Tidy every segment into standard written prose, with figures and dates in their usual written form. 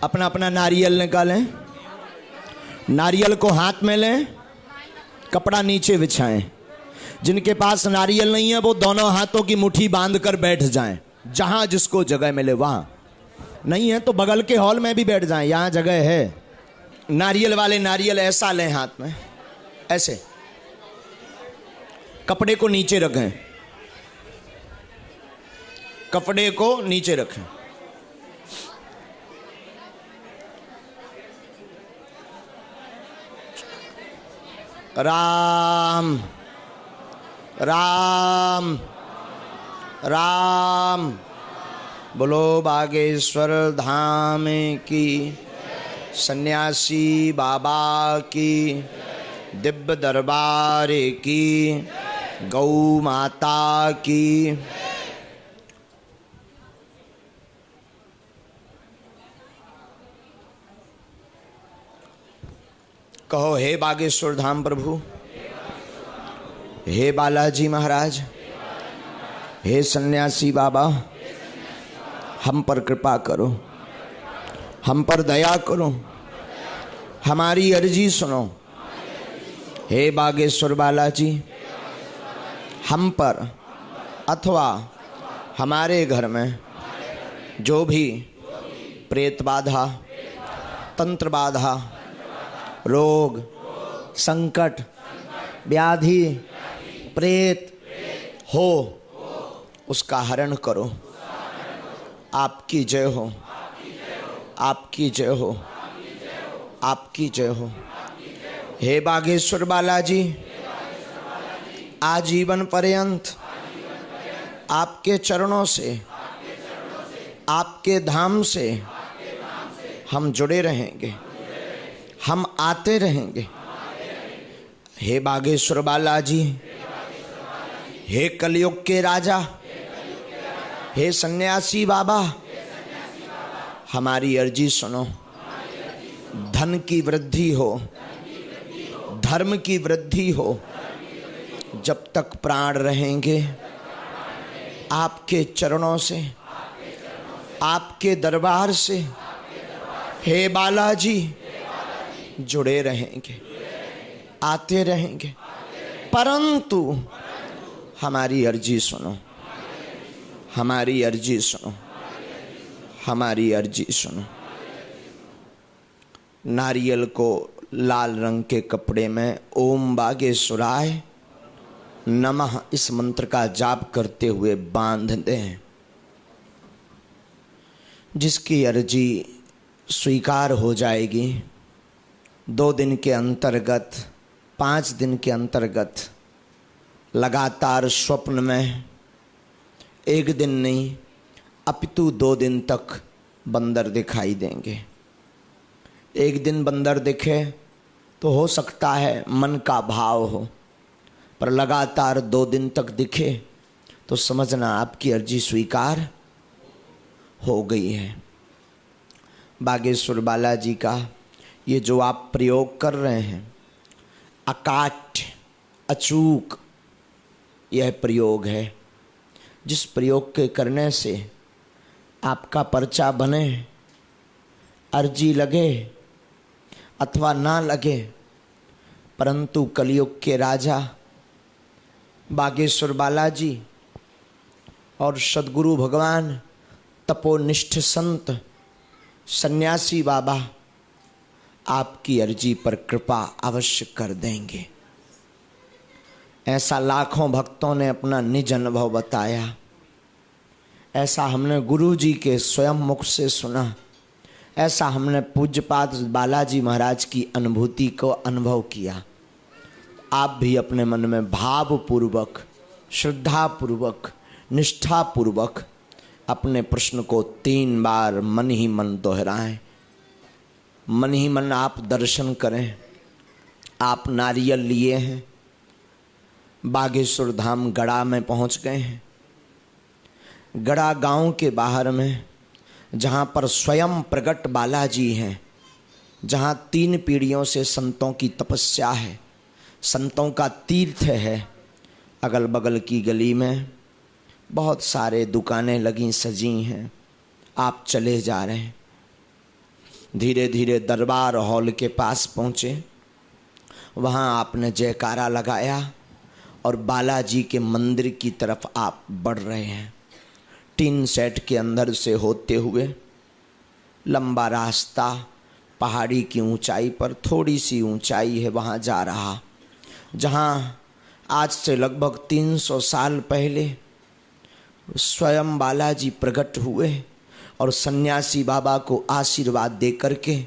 अपना अपना नारियल निकालें, नारियल को हाथ में लें, कपड़ा नीचे बिछाएं। जिनके पास नारियल नहीं है वो दोनों हाथों की मुट्ठी बांध कर बैठ जाएं, जहां जिसको जगह मिले वहां। नहीं है तो बगल के हॉल में भी बैठ जाएं, यहां जगह है। नारियल वाले नारियल ऐसा लें हाथ में, ऐसे कपड़े को नीचे रखें, कपड़े को नीचे रखें। राम राम राम। बोलो बागेश्वर धाम की, सन्यासी बाबा की, दिव्य दरबार की, गौ माता की। कहो, हे बागेश्वर धाम प्रभु, हे बालाजी महाराज, हे सन्यासी बाबा, हम पर कृपा करो, हम पर दया करो, हमारी अर्जी सुनो। हे बागेश्वर बालाजी, हम पर अथवा हमारे घर में जो भी प्रेत बाधा, तंत्र बाधा, रोग, संकट, व्याधि, प्रेत हो, उसका हरण करो। आपकी जय हो, आपकी जय हो, आपकी जय हो। हे बागेश्वर बालाजी, आजीवन पर्यंत आपके चरणों से, आपके धाम से हम जुड़े रहेंगे, हम आते रहेंगे। हे बागेश्वर बालाजी, हे कलयुग के राजा, हे सन्यासी बाबा, हमारी अर्जी सुनो। धन की वृद्धि हो, धर्म की वृद्धि हो, जब तक प्राण रहेंगे आपके चरणों से, आपके दरबार से हे बालाजी जुड़े रहेंगे, आते रहेंगे। परंतु हमारी अर्जी सुनो, हमारी अर्जी सुनो, हमारी अर्जी सुनो। नारियल को लाल रंग के कपड़े में ओम बागेश्वराय नमः इस मंत्र का जाप करते हुए बांध दें। जिसकी अर्जी स्वीकार हो जाएगी, 2 दिन के अंतर्गत, 5 दिन के अंतर्गत लगातार स्वप्न में 1 दिन नहीं अपितु 2 दिन तक बंदर दिखाई देंगे। 1 दिन बंदर दिखे तो हो सकता है मन का भाव हो, पर लगातार 2 दिन तक दिखे तो समझना आपकी अर्जी स्वीकार हो गई है। बागेश्वर बालाजी का ये जो आप प्रयोग कर रहे हैं, अकाट्य अचूक यह प्रयोग है। जिस प्रयोग के करने से आपका पर्चा बने, अर्जी लगे अथवा ना लगे, परंतु कलयुग के राजा बागेश्वर बालाजी और सद्गुरु भगवान, तपोनिष्ठ संत, सन्यासी बाबा आपकी अर्जी पर कृपा अवश्य कर देंगे। ऐसा लाखों भक्तों ने अपना निज अनुभव बताया, ऐसा हमने गुरु जी के स्वयं मुख से सुना, ऐसा हमने पूज्यपाद बालाजी महाराज की अनुभूति को अनुभव किया। आप भी अपने मन में भावपूर्वक, श्रद्धापूर्वक, निष्ठापूर्वक अपने प्रश्न को 3 बार मन ही मन दोहराएं। मन ही मन आप दर्शन करें। आप नारियल लिए हैं, बागेश्वर धाम गड़ा में पहुंच गए हैं। गड़ा गांव के बाहर में, जहां पर स्वयं प्रगट बालाजी हैं, जहां 3 पीढ़ियों से संतों की तपस्या है, संतों का तीर्थ है। अगल बगल की गली में बहुत सारे दुकानें लगी सजी हैं। आप चले जा रहे हैं, धीरे धीरे दरबार हॉल के पास पहुँचे। वहाँ आपने जयकारा लगाया और बालाजी के मंदिर की तरफ आप बढ़ रहे हैं। टीन सेट के अंदर से होते हुए लंबा रास्ता, पहाड़ी की ऊंचाई पर थोड़ी सी ऊंचाई है, वहाँ जा रहा, जहाँ आज से लगभग 300 साल पहले स्वयं बालाजी प्रकट हुए और सन्यासी बाबा को आशीर्वाद दे करके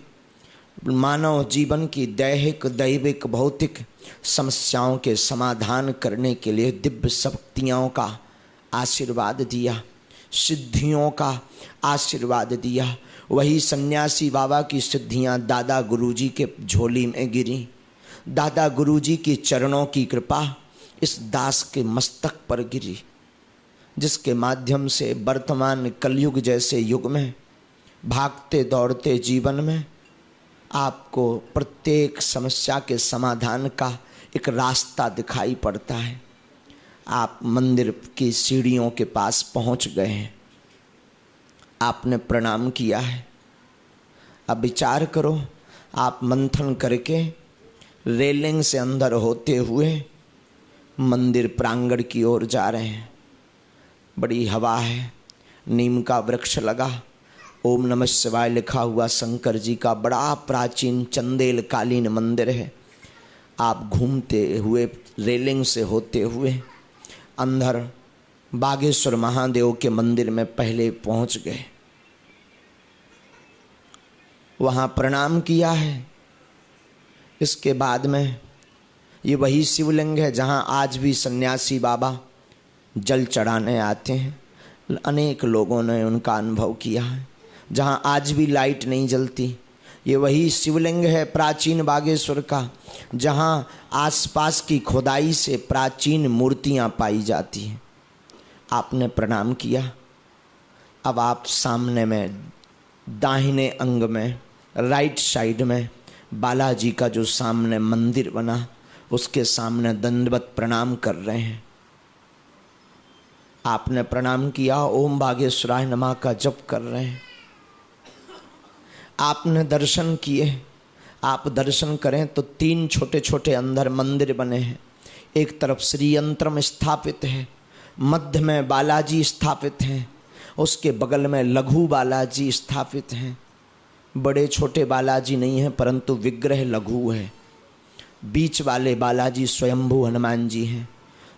मानव जीवन की दैहिक, दैविक, भौतिक समस्याओं के समाधान करने के लिए दिव्य शक्तियों का आशीर्वाद दिया, सिद्धियों का आशीर्वाद दिया। वही सन्यासी बाबा की सिद्धियां दादा गुरुजी के झोली में गिरी। दादा गुरुजी की चरणों की कृपा इस दास के मस्तक पर गिरी, जिसके माध्यम से वर्तमान कलयुग जैसे युग में, भागते दौड़ते जीवन में आपको प्रत्येक समस्या के समाधान का एक रास्ता दिखाई पड़ता है। आप मंदिर की सीढ़ियों के पास पहुंच गए हैं। आपने प्रणाम किया है। अब विचार करो, आप मंथन करके रेलिंग से अंदर होते हुए मंदिर प्रांगण की ओर जा रहे हैं। बड़ी हवा है, नीम का वृक्ष लगा, ओम नमः शिवाय लिखा हुआ शंकर जी का बड़ा प्राचीन चंदेल कालीन मंदिर है। आप घूमते हुए रेलिंग से होते हुए अंदर बागेश्वर महादेव के मंदिर में पहले पहुंच गए। वहाँ प्रणाम किया है। इसके बाद में ये वही शिवलिंग है जहाँ आज भी सन्यासी बाबा जल चढ़ाने आते हैं। अनेक लोगों ने उनका अनुभव किया है। जहाँ आज भी लाइट नहीं जलती, ये वही शिवलिंग है प्राचीन बागेश्वर का, जहाँ आसपास की खुदाई से प्राचीन मूर्तियाँ पाई जाती हैं। आपने प्रणाम किया। अब आप सामने में दाहिने अंग में राइट साइड में बालाजी का जो सामने मंदिर बना, उसके सामने दंडवत प्रणाम कर रहे हैं। आपने प्रणाम किया, ओम बागेश्वराय नमः का जप कर रहे हैं। आपने दर्शन किए। आप दर्शन करें तो 3 छोटे छोटे अंदर मंदिर बने हैं। एक तरफ श्री यंत्रम स्थापित है, मध्य में बालाजी स्थापित हैं, उसके बगल में लघु बालाजी स्थापित हैं। बड़े छोटे बालाजी नहीं हैं, परंतु विग्रह लघु है। बीच वाले बालाजी स्वयंभू हनुमान जी हैं,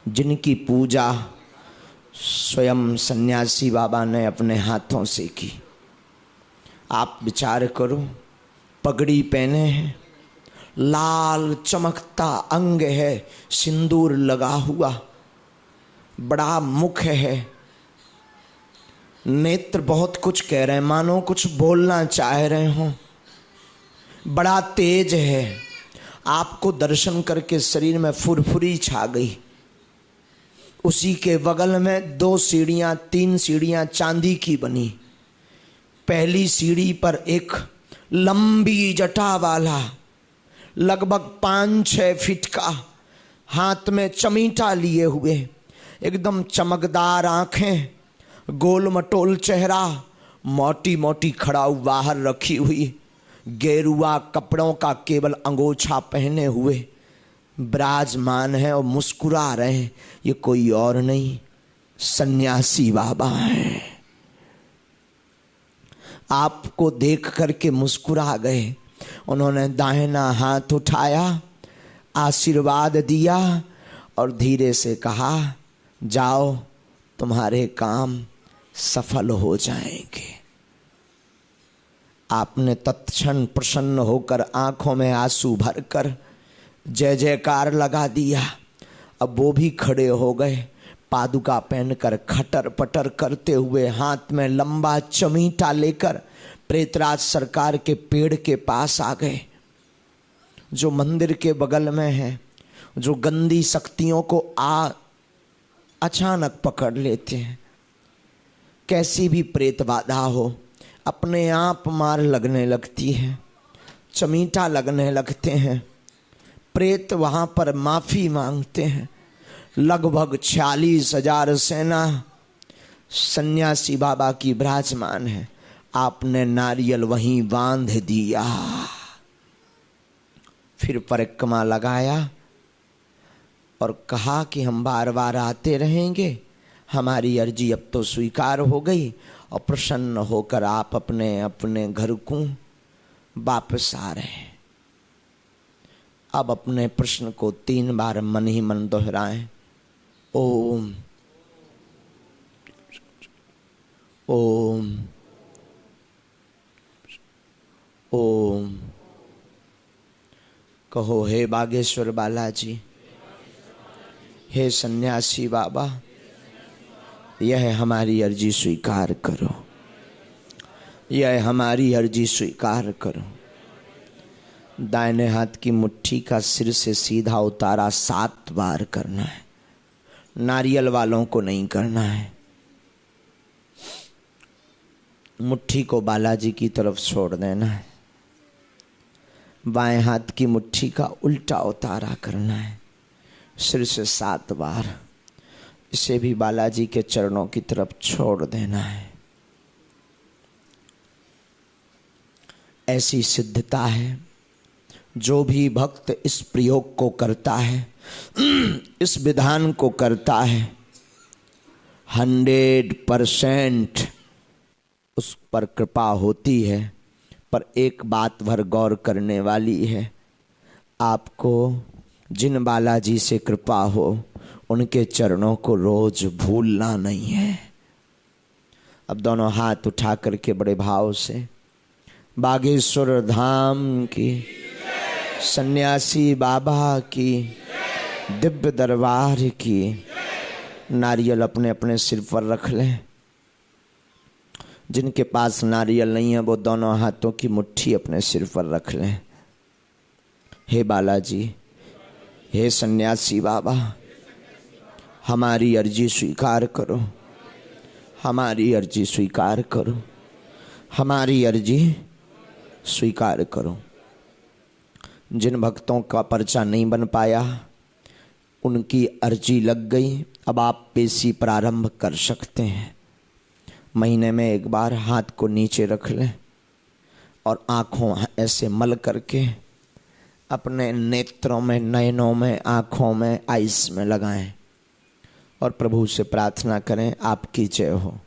जिनकी पूजा स्वयं सन्यासी बाबा ने अपने हाथों से की। आप विचार करो, पगड़ी पहने हैं, लाल चमकता अंग है, सिंदूर लगा हुआ, बड़ा मुख है, नेत्र बहुत कुछ कह रहे हैं, मानो कुछ बोलना चाह रहे हो, बड़ा तेज है। आपको दर्शन करके शरीर में फुरफुरी छा गई। उसी के बगल में 2 सीढ़ियां, 3 सीढ़ियां चांदी की बनी। पहली सीढ़ी पर एक लंबी जटा वाला, लगभग 5-6 फीट का, हाथ में चमीटा लिए हुए, एकदम चमकदार आंखें, गोल मटोल चेहरा, मोटी मोटी खड़ाऊ बाहर रखी हुई, गेरुआ कपड़ों का केवल अंगोछा पहने हुए विराजमान है और मुस्कुरा रहे हैं। ये कोई और नहीं, सन्यासी बाबा हैं। आपको देख करके मुस्कुरा गए। उन्होंने दाहिना हाथ उठाया, आशीर्वाद दिया और धीरे से कहा, जाओ, तुम्हारे काम सफल हो जाएंगे। आपने तत्क्षण प्रसन्न होकर आंखों में आंसू भरकर जय जयकार लगा दिया। अब वो भी खड़े हो गए, पादुका पहनकर खटर पटर करते हुए, हाथ में लंबा चमीटा लेकर प्रेतराज सरकार के पेड़ के पास आ गए, जो मंदिर के बगल में है, जो गंदी शक्तियों को अचानक पकड़ लेते हैं। कैसी भी प्रेत बाधा हो, अपने आप मार लगने लगती है, चमीटा लगने लगते हैं। प्रेत वहाँ पर माफ़ी मांगते हैं। लगभग 46,000 सेना सन्यासी बाबा की विराजमान है। आपने नारियल वहीं बांध दिया, फिर परिक्रमा लगाया और कहा कि हम बार बार आते रहेंगे, हमारी अर्जी अब तो स्वीकार हो गई। और प्रसन्न होकर आप अपने अपने घर को वापस आ रहे हैं। अब अपने प्रश्न को 3 बार मन ही मन दोहराएं। ओम ओम ओम। कहो, हे बागेश्वर बालाजी, हे सन्यासी बाबा, यह हमारी अर्जी स्वीकार करो, यह हमारी अर्जी स्वीकार करो। दाहिने हाथ की मुट्ठी का सिर से सीधा उतारा 7 बार करना है, नारियल वालों को नहीं करना है। मुट्ठी को बालाजी की तरफ छोड़ देना है। बाएं हाथ की मुट्ठी का उल्टा उतारा करना है, सिर से 7 बार। इसे भी बालाजी के चरणों की तरफ छोड़ देना है। ऐसी सिद्धता है, जो भी भक्त इस प्रयोग को करता है, इस विधान को करता है, 100% उस पर कृपा होती है। पर एक बात भर गौर करने वाली है, आपको जिन बालाजी से कृपा हो उनके चरणों को रोज भूलना नहीं है। अब दोनों हाथ उठा करके बड़े भाव से बागेश्वर धाम की, सन्यासी बाबा की, दिव्य दरबार की नारियल अपने अपने सिर पर रख लें। जिनके पास नारियल नहीं है वो दोनों हाथों की मुट्ठी अपने सिर पर रख लें। हे बालाजी, हे सन्यासी बाबा, हमारी अर्जी स्वीकार करो, हमारी अर्जी स्वीकार करो, हमारी अर्जी स्वीकार करो। जिन भक्तों का पर्चा नहीं बन पाया उनकी अर्जी लग गई। अब आप पेशी प्रारंभ कर सकते हैं। महीने में एक बार हाथ को नीचे रख लें और आँखों ऐसे मल करके अपने नेत्रों में, नयनों में, आँखों में, आइस में लगाएं और प्रभु से प्रार्थना करें, आपकी जय हो।